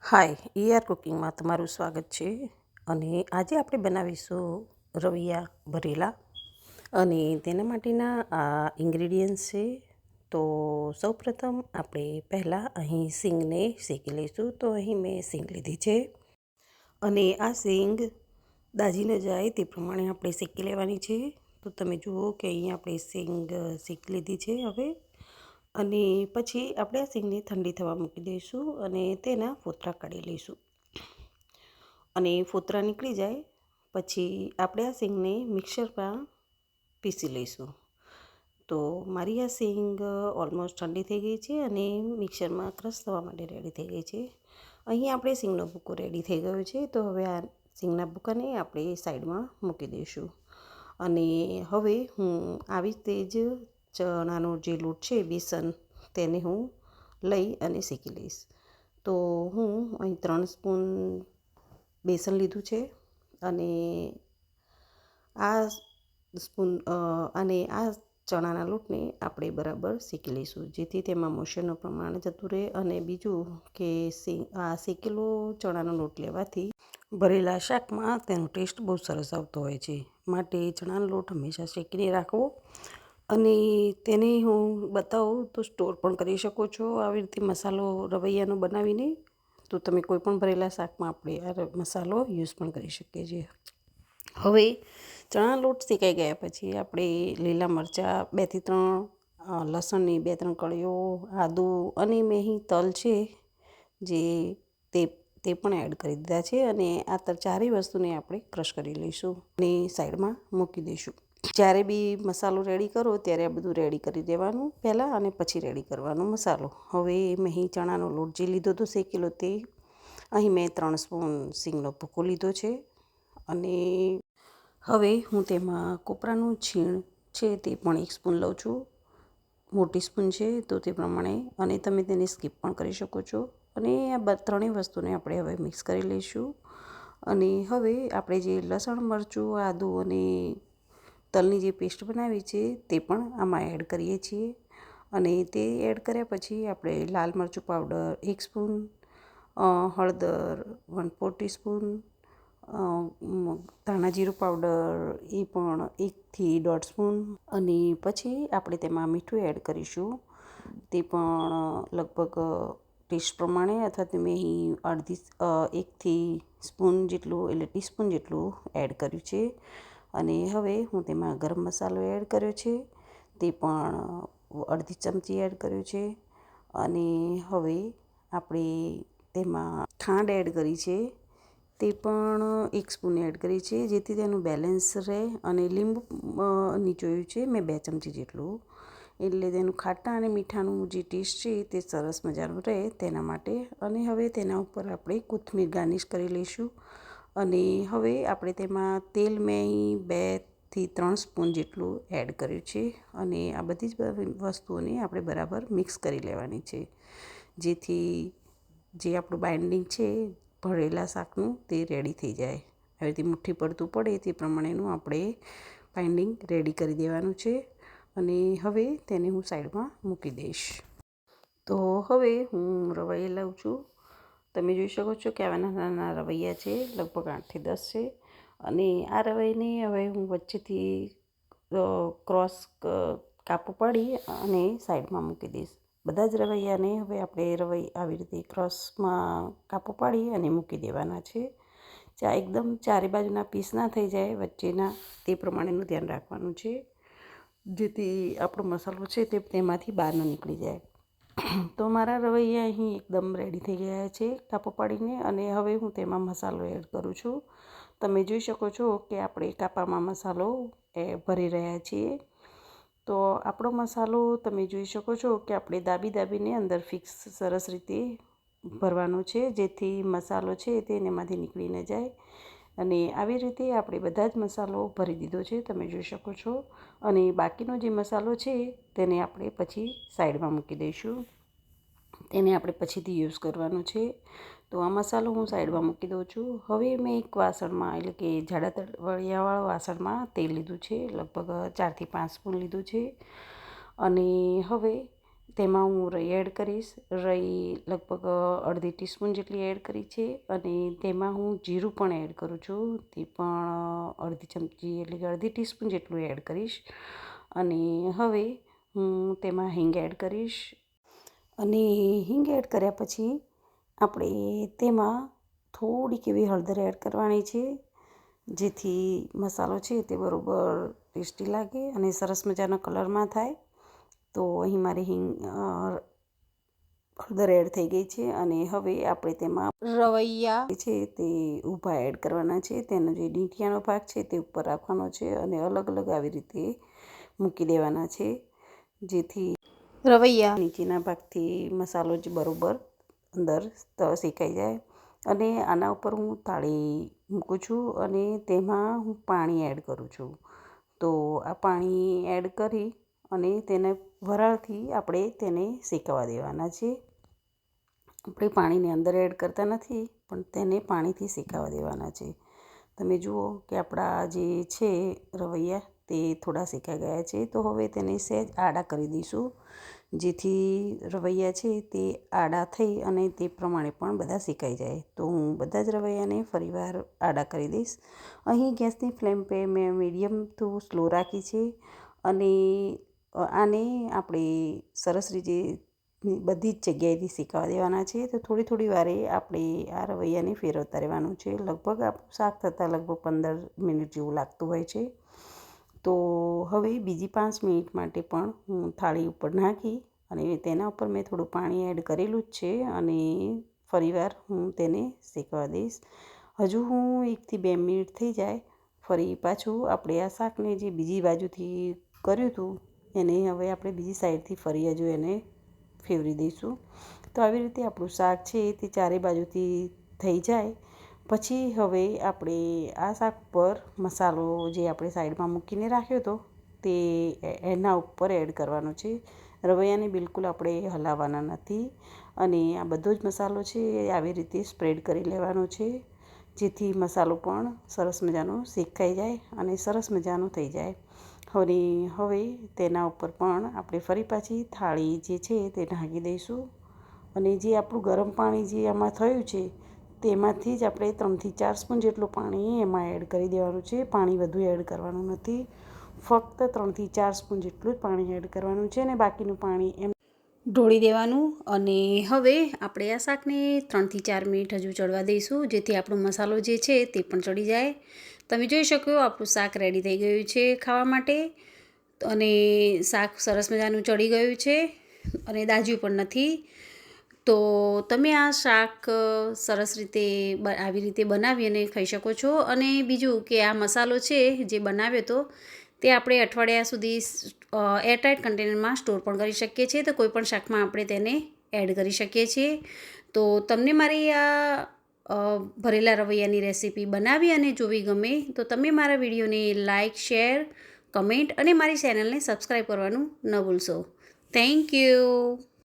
હાય કુકિંગમાં તમારું સ્વાગત છે. અને આજે આપણે બનાવીશું રવૈયા ભરેલા અને તેના માટેના આ ઇન્ગ્રેડિયન્ટ્સ છે. તો સૌપ્રથમ આપણે પહેલાં અહીં સિંગને શેકી લઈશું. તો અહીં મેં સિંગ લીધી છે અને આ સિંગ દાજી ન જાય તે પ્રમાણે આપણે શેકી લેવાની છે. તો તમે જુઓ કે અહીં આપણે સિંગ શેકી લીધી છે હવે. અને પછી આપણે આ સિંગને ઠંડી થવા મૂકી દઈશું અને તેના ફોતરા કાઢી લઈશું. અને ફોતરા નીકળી જાય પછી આપણે આ સિંગને મિક્સરમાં પીસી લઈશું. તો મારી આ સિંગ ઓલમોસ્ટ ઠંડી થઈ ગઈ છે અને મિક્સરમાં ક્રશ થવા માટે રેડી થઈ ગઈ છે. અહીં આપણે સિંગનો ભૂકો રેડી થઈ ગયો છે. તો હવે આ સિંગના ભૂકાને આપણે સાઈડમાં મૂકી દઈશું. અને હવે હું આવી રીતે જ ચણાનો જે લોટ છે બેસન, તેને હું લઈ અને શેકી લઈશ. તો હું અહીં 3 સ્પૂન બેસન લીધું છે અને આ ચણાના લોટને આપણે બરાબર શેકી લઈશું, જેથી તેમાં મોઈશ્ચરનું પ્રમાણ જતું રહે. અને બીજું કે આ શેકેલો ચણાનો લોટ લેવાથી ભરેલા શાકમાં તેનો ટેસ્ટ બહુ સરસ આવતો હોય છે. માટે ચણાનો લોટ હંમેશા શેકીને રાખવો. અને તેને હું બતાવું તો સ્ટોર પણ કરી શકો છો આવી રીતે મસાલો રવૈયાનો બનાવીને. તો તમે કોઈ પણ ભરેલા શાકમાં આપણે આ મસાલો યુઝ પણ કરી શકીએ છીએ. હવે ચણા લોટ શેકાઈ ગયા પછી આપણે લીલા મરચાં 2 થી 3, લસણની 2-3 કળીઓ, આદું અને મેં અહીં તલ છે જે તે પણ એડ કરી દીધા છે. અને આ ચારેય વસ્તુને આપણે ક્રશ કરી લઈશું અને સાઈડમાં મૂકી દઈશું. જ્યારે બી મસાલો રેડી કરો ત્યારે આ બધું રેડી કરી દેવાનું પહેલાં, અને પછી રેડી કરવાનો મસાલો. હવે મેં અહીં ચણાનો લોટ જે લીધો હતો શેકેલો, તે અહીં મેં 3 સ્પૂન સિંગનો ભૂકો લીધો છે. અને હવે હું તેમાં કોપરાનું છીણ છે તે પણ 1 સ્પૂન લઉં છું. મોટી સ્પૂન છે તો તે પ્રમાણે, અને તમે તેને સ્કીપ પણ કરી શકો છો. અને આ ત્રણેય વસ્તુને આપણે હવે મિક્સ કરી લઈશું. અને હવે આપણે જે લસણ, મરચું, આદું અને તલની જે પેસ્ટ બનાવી છે તે પણ આમાં એડ કરીએ છીએ. અને તે એડ કર્યા પછી આપણે લાલ મરચું પાવડર 1 સ્પૂન, હળદર 1/4 ટીસ્પૂન, ધાણા જીરું પાવડર એ પણ 1 થી 1.5 સ્પૂન, અને પછી આપણે તેમાં મીઠું એડ કરીશું. તે પણ લગભગ ટેસ્ટ પ્રમાણે, અથવા તમે અહીં 1 થી સ્પૂન જેટલું, એટલે ટીસ્પૂન જેટલું એડ કર્યું છે. અને હવે હું તેમાં ગરમ મસાલો એડ કર્યો છે, તે પણ અડધી ચમચી એડ કર્યો છે. અને હવે આપણે તેમાં ખાંડ એડ કરી છે, તે પણ 1 સ્પૂન એડ કરી છે, જેથી તેનું બેલેન્સ રહે. અને લીંબુ નીચોયું છે મેં 2 ચમચી જેટલું, એટલે તેનું ખાટા અને મીઠાનું જે ટેસ્ટ છે તે સરસ મજાનું રહે તેના માટે. અને હવે તેના ઉપર આપણે કોથમીર ગાર્નિશ કરી લઈશું. અને હવે આપણે તેમાં તેલ મેં 2 થી 3 સ્પૂન જેટલું એડ કર્યું છે. અને આ બધી જ વસ્તુઓને આપણે બરાબર મિક્સ કરી લેવાની છે, જેથી જે આપણું બાઇન્ડિંગ છે ભરેલા શાકનું તે રેડી થઈ જાય. આવી રીતે મુઠ્ઠી પડતું પડે તે પ્રમાણેનું આપણે બાઇન્ડિંગ રેડી કરી દેવાનું છે. અને હવે તેને હું સાઈડમાં મૂકી દઈશ. તો હવે હું રવૈયા લઉં છું. તમે જોઈ શકો છો કે આવા નાના રવૈયા છે, લગભગ 8 થી 10 છે. અને આ રવૈયાને હવે હું વચ્ચેથી ક્રોસ કાપો પાડી અને સાઈડમાં મૂકી દઈશ. બધા જ રવૈયાને હવે આપણે આવી રીતે ક્રોસમાં કાપો પાડી અને મૂકી દેવાના છે. એકદમ ચારે બાજુના પીસ ના થઈ જાય વચ્ચેના, તે પ્રમાણેનું ધ્યાન રાખવાનું છે, જેથી આપણો મસાલો છે તે તેમાંથી બહાર ન નીકળી જાય. તો મારા રવૈયા અહીં એકદમ રેડી થઈ ગયા છે કાપો પાડીને. અને હવે હું તેમાં મસાલો એડ કરું છું. તમે જોઈ શકો છો કે આપણે કાપામાં મસાલો ભરી રહ્યા છીએ. તો આપણો મસાલો તમે જોઈ શકો છો કે આપણે દાબીને અંદર ફિક્સ સરસ રીતે ભરવાનો છે, જેથી મસાલો છે તે એમાંથી નીકળી ન જાય. અને આવી રીતે આપણે બધા જ મસાલો ભરી દીધો છે, તમે જોઈ શકો છો. અને બાકીનો જે મસાલો છે તેને આપણે પછી સાઈડમાં મૂકી દઈશું. તેને આપણે પછીથી યુઝ કરવાનો છે. તો આ મસાલો હું સાઈડમાં મૂકી દઉં છું. હવે મેં એક વાસણમાં, એટલે કે જાડા તળિયાવાળા વાસણમાં તેલ લીધું છે, લગભગ 4 થી 5 સ્પૂન લીધું છે. અને હવે તેમાં હું રઈ એડ કરીશ. રઈ લગભગ અડધી ટીસ્પૂન જેટલી એડ કરી છે અને તેમાં હું જીરું પણ એડ કરું છું. તે પણ અડધી ચમચી એટલે કે અડધી ટીસ્પૂન જેટલું એડ કરીશ. અને હવે હું તેમાં હિંગ એડ કરીશ. અને હિંગ એડ કર્યા પછી આપણે તેમાં થોડીક એવી હળદર એડ કરવાની છે, જેથી મસાલો છે તે બરોબર ટેસ્ટી લાગે અને સરસ મજાનો કલરમાં થાય. તો અહીં મારી હળદર એડ થઈ ગઈ છે અને હવે આપણે તેમાં રવૈયા છે તે ઊભા એડ કરવાના છે. તેનો જે ડીંઠિયાનો ભાગ છે તે ઉપર રાખવાનો છે અને અલગ અલગ આવી રીતે મૂકી દેવાના છે, જેથી રવૈયા નીચેના ભાગથી મસાલો જ બરોબર અંદર શેકાઈ જાય. અને આના ઉપર હું થાળી મૂકું છું અને તેમાં હું પાણી એડ કરું છું. તો આ પાણી એડ કરી અને તેને વરાળથી આપણે તેને શેકાવા દેવાના છે. આપણે પાણીને અંદર એડ કરતા નથી, પણ તેને પાણીથી શેકાવા દેવાના છે. તમે જુઓ કે આપણા જે છે રવૈયા તે થોડા શેકાઈ ગયા છે. તો હવે તેને સહેજ આડા કરી દઈશું, જેથી રવૈયા છે તે આડા થઈ અને તે પ્રમાણે પણ બધા શેકાઈ જાય. તો હું બધા જ રવૈયાને ફરીવાર આડા કરી દઈશ. અહીં ગેસની ફ્લેમ પે મેં મીડિયમ ટુ સ્લો રાખી છે અને આને આપણે સરસ રીતે બધી જ જગ્યાએથી શેકાવા દેવાના છે. તો થોડી થોડી વારે આપણે આ રવૈયાને ફેરવતા રહેવાનું છે. લગભગ આપણું શાક થતાં લગભગ 15 મિનિટ જેવું લાગતું હોય છે. તો હવે બીજી 5 મિનિટ માટે પણ હું થાળી ઉપર નાખી અને તેના ઉપર મેં થોડું પાણી એડ કરેલું જ છે અને ફરીવાર હું તેને શેકવા દઈશ. હજુ હું 1 થી 2 મિનિટ થઈ જાય ફરી પાછું આપણે આ શાકને જે બીજી બાજુથી કર્યું હતું એને હવે આપણે બીજી સાઈડથી ફરી હજુ એને ફેરવી દઈશું. તો આવી રીતે આપણું શાક છે તે ચારે બાજુથી થઈ જાય પછી હવે આપણે આ શાક પર મસાલો જે આપણે સાઈડમાં મૂકીને રાખ્યો હતો તે એના ઉપર એડ કરવાનો છે. રવૈયાને બિલકુલ આપણે હલાવવાના નથી અને આ બધો જ મસાલો છે એ આવી રીતે સ્પ્રેડ કરી લેવાનો છે, જેથી મસાલો પણ સરસ મજાનો શેકાઈ જાય અને સરસ મજાનો થઈ જાય. હવે તેના ઉપર પણ આપણે ફરી પાછી થાળી જે છે તે ઢાંકી દઈશું અને જે આપણું ગરમ પાણી જે આમાં થયું છે તેમાંથી જ આપણે 3 થી 4 સ્પૂન જેટલું પાણી એમાં એડ કરી દેવાનું છે. પાણી વધુ એડ કરવાનું નથી, ફક્ત 3 થી 4 સ્પૂન જેટલું જ પાણી એડ કરવાનું છે અને બાકીનું પાણી એમ ઢોળી દેવાનું. અને હવે આપણે આ શાકને 3 થી 4 મિનિટ હજુ ચડવા દઈશું, જેથી આપણો મસાલો જે છે તે પણ ચડી જાય. તમે જોઈ શકો આપણું શાક રેડી થઈ ગયું છે ખાવા માટે અને શાક સરસ મજાનું ચડી ગયું છે અને દાજ્યું પણ નથી. તો તમે આ શાક સરસ રીતે આવી રીતે બનાવી અને ખાઈ શકો છો. અને બીજું કે આ મસાલો છે જે બનાવ્યો હતો તે આપણે અઠવાડિયા સુધી એરટાઇટ કન્ટેનરમાં સ્ટોર પણ કરી શકીએ છીએ. તો કોઈપણ શાકમાં આપણે તેને એડ કરી શકીએ છીએ. તો તમને મારી આ ભરેલા રવૈયાની રેસીપી બનાવી અને જોવી ગમે તો તમે મારા વિડીયોને લાઇક, શેર, કમેન્ટ અને મારી ચેનલને સબસ્ક્રાઈબ કરવાનું ન ભૂલશો. Thank you.